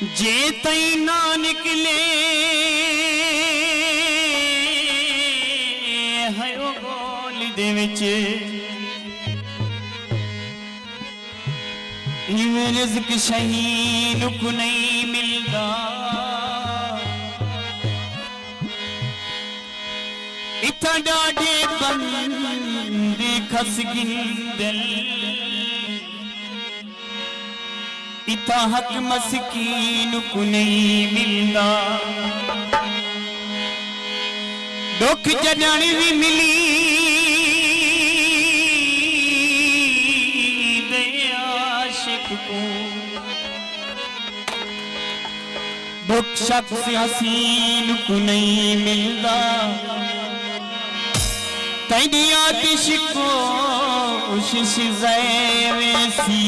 जे तई ना निकले हयो गोल दे विच इवें रिज़्क शहीन को नहीं मिलदा इथा डाढे बंदे खस गिंदल इता हक मस्कीन को नहीं मिलदा दुख जॾण भी मिली दे आशिक को दुख शख्स हसीन को नहीं मिलदा तेरी आतिश को कोशिश वैसी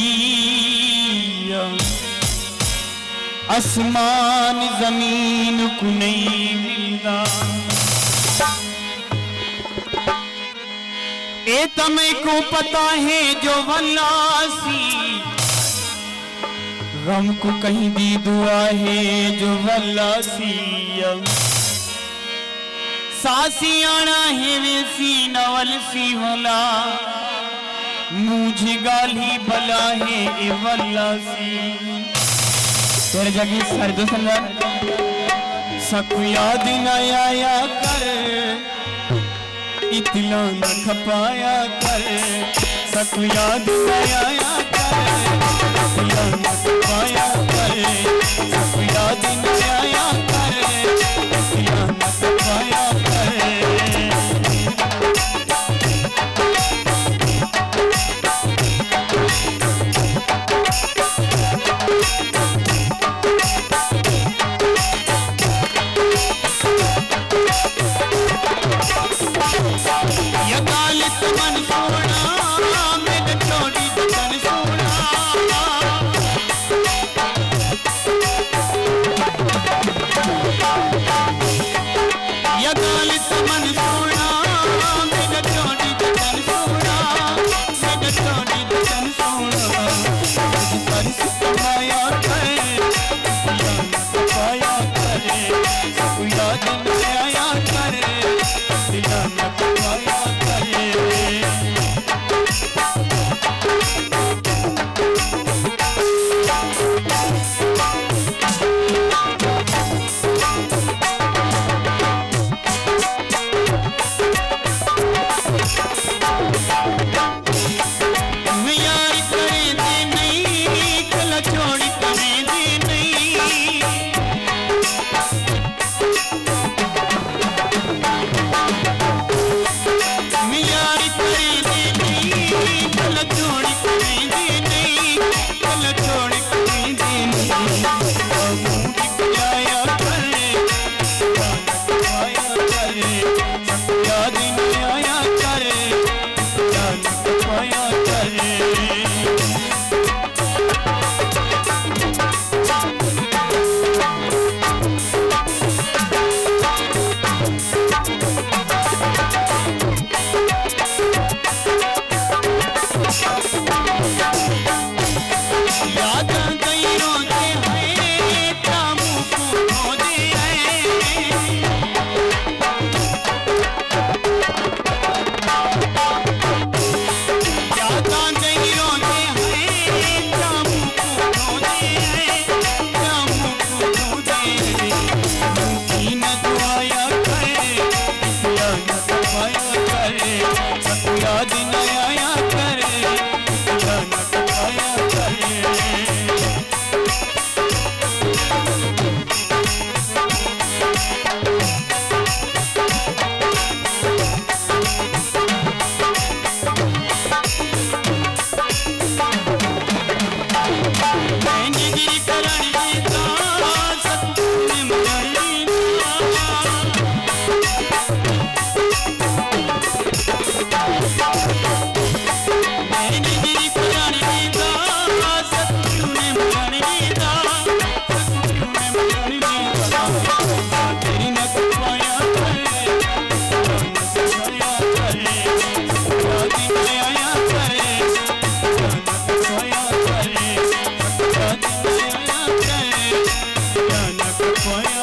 आसमान जमीन को नहीं मिलदा ए तमें को पता है जो वल्लासी गम को कहीं दी दुआ है जो वल्लासी सासी आना है वैसी नवल सी होला मुझे गाली भला है ए वल्लासी तेरे जगी सर्द संदर सकु याद न आया कर इतला न खपाया कर सकु याद न आया कर इतला न खपाया कर सकु याद न आया कर इतला न खपाया कर पाया